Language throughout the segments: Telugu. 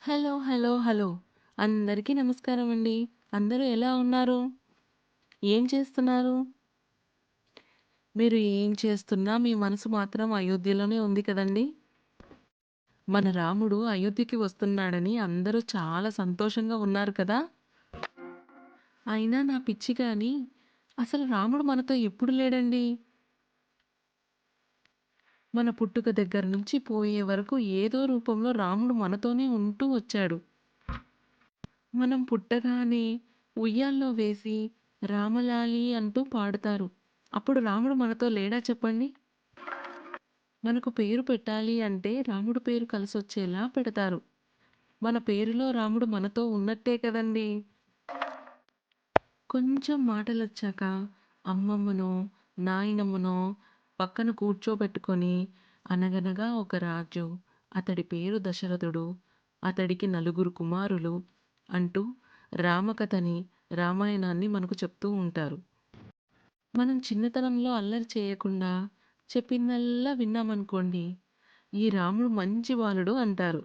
హలో! హలో! హలో! అందరికీ నమస్కారమండి. అందరూ ఎలా ఉన్నారు? ఏం చేస్తున్నారు? మీరు ఏం చేస్తున్నా మీ మనసు మాత్రం అయోధ్యలోనే ఉంది కదండీ! మన రాముడు అయోధ్యకి వస్తున్నాడని అందరూ చాలా సంతోషంగా ఉన్నారు కదా! అయినా నా పిచ్చి గాని అసలు రాముడు మనతో ఎప్పుడు లేడండి? మన పుట్టుక దగ్గర నుంచి పోయే వరకు ఏదో రూపంలో రాముడు మనతోనే ఉంటూ వచ్చాడు. మనం పుట్టగానే ఉయ్యాల్లో వేసి రామలాలి అంటూ పాడుతారు. అప్పుడు రాముడు మనతో లేడా చెప్పండి? మనకు పేరు పెట్టాలి అంటే రాముడు పేరు కలిసొచ్చేలా పెడతారు. మన పేరులో రాముడు మనతో ఉన్నట్టే కదండీ! కొంచెం మాటలొచ్చాక అమ్మమ్మనో, నాయనమ్మనో పక్కన కూర్చోబెట్టుకొని అనగనగా ఒక రాజు, అతడి పేరు దశరథుడు, అతడికి నలుగురు కుమారులు అంటూ రామకథని, రామాయణాన్ని మనకు చెప్తూ ఉంటారు. మనం చిన్నతనంలో అల్లరి చేయకుండా చెప్పిందల్లా విన్నామనుకోండి, ఈ రాముడు మంచి బాలుడు అంటారు.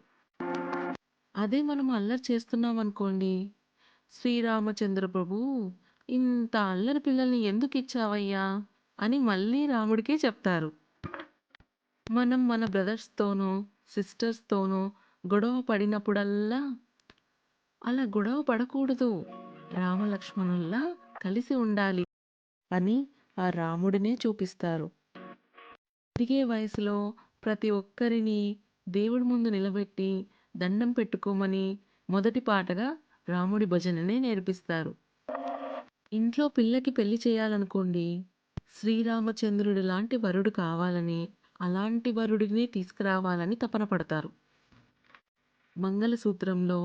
అదే మనం అల్లరి చేస్తున్నామనుకోండి, శ్రీరామచంద్ర ప్రభూ ఇంత అల్లరి పిల్లల్ని ఎందుకిచ్చావయ్యా అని మళ్ళీ రాముడికే చెప్తారు. మనం మన బ్రదర్స్‌తోనో, సిస్టర్స్‌తోనో గొడవ పడినప్పుడల్లా అలా గొడవ పడకూడదు. రామలక్ష్మణుల్లా కలిసి ఉండాలి అని ఆ రాముడినే చూపిస్తారు. ఎదిగే వయసులో ప్రతి ఒక్కరిని దేవుడి ముందు నిలబెట్టి దండం పెట్టుకోమని మొదటి పాటగా రాముడి భజననే నేర్పిస్తారు. ఇంట్లో పిల్లకి పెళ్లి చేయాలనుకోండి, శ్రీరామచంద్రుడి లాంటి వరుడు కావాలని, అలాంటి వరుడిని తీసుకురావాలని తపన పడతారు. మంగళసూత్రంలో,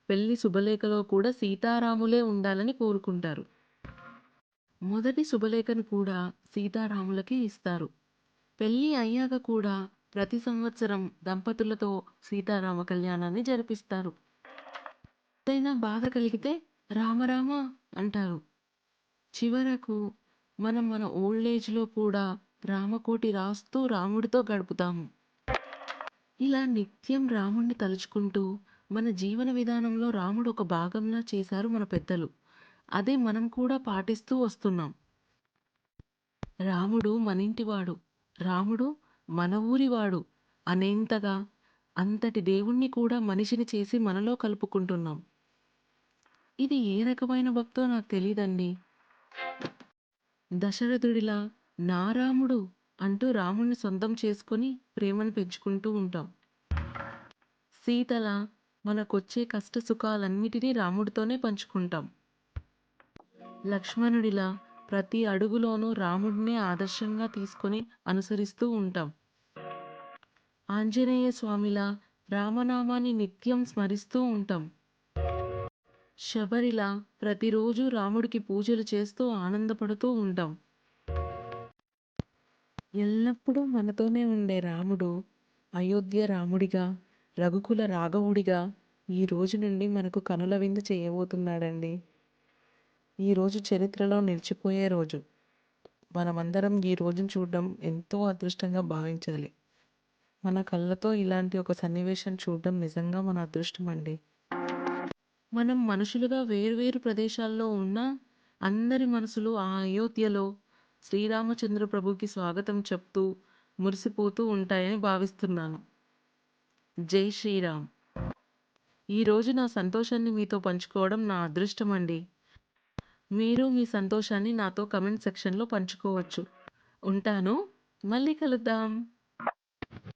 పెళ్లి శుభలేఖలో కూడా సీతారాములే ఉండాలని కోరుకుంటారు. మొదటి శుభలేఖను కూడా సీతారాములకే ఇస్తారు. పెళ్లి అయ్యాక కూడా ప్రతి సంవత్సరం దంపతులతో సీతారామ కళ్యాణాన్ని జరిపిస్తారు. ఎంతైనా బాధ కలిగితే రామ రామ అంటారు. చివరకు మనం మన ఓల్డ్ ఏజ్‌లో కూడా రామకోటి రాస్తూ రాముడితో గడుపుతాము. ఇలా నిత్యం రాముడిని తలుచుకుంటూ మన జీవన విధానంలో రాముడు ఒక భాగంలా చేశారు మన పెద్దలు. అదే మనం కూడా పాటిస్తూ వస్తున్నాం. రాముడు మనింటివాడు. రాముడు మన ఊరివాడు అనేంతగా అంతటి దేవుణ్ణి కూడా మనిషిని చేసి మనలో కలుపుకుంటున్నాం. ఇది ఏ రకమైన భక్తో నాకు తెలీదండి. దశరథుడిలా నా రాముడు అంటూ రాముడిని సొంతం చేసుకొని ప్రేమను పెంచుకుంటూ ఉంటాం. సీతలా మనకొచ్చే కష్ట సుఖాలన్నిటినీ రాముడితోనే పంచుకుంటాం. లక్ష్మణుడిలా ప్రతి అడుగులోనూ రాముడినే ఆదర్శంగా తీసుకొని అనుసరిస్తూ ఉంటాం. ఆంజనేయ స్వామిలా రామనామాన్ని నిత్యం స్మరిస్తూ ఉంటాం. శబరిలా ప్రతిరోజు రాముడికి పూజలు చేస్తూ ఆనందపడుతూ ఉంటాం. ఎల్లప్పుడూ మనతోనే ఉండే రాముడు అయోధ్య రాముడిగా, రఘుకుల రాఘవుడిగా ఈ రోజు నుండి మనకు కనుల విందు చేయబోతున్నాడండి. ఈరోజు చరిత్రలో నిలిచిపోయే రోజు. మనమందరం ఈ రోజును చూడడం ఎంతో అదృష్టంగా భావించాలి. మన కళ్ళతో ఇలాంటి ఒక సన్నివేశం చూడడం నిజంగా మన అదృష్టం అండి. మనం మనుషులుగా వేర్వేరు ప్రదేశాల్లో ఉన్నా అందరి మనసులు ఆ అయోధ్యలో శ్రీరామచంద్ర ప్రభుకి స్వాగతం చెప్తూ మురిసిపోతూ ఉంటాయని భావిస్తున్నాను. జై శ్రీరామ్. ఈరోజు నా సంతోషాన్ని మీతో పంచుకోవడం నా అదృష్టం అండి. మీరు మీ సంతోషాన్ని నాతో కమెంట్ సెక్షన్‌లో పంచుకోవచ్చు. ఉంటాను. మళ్ళీ కలుద్దాం.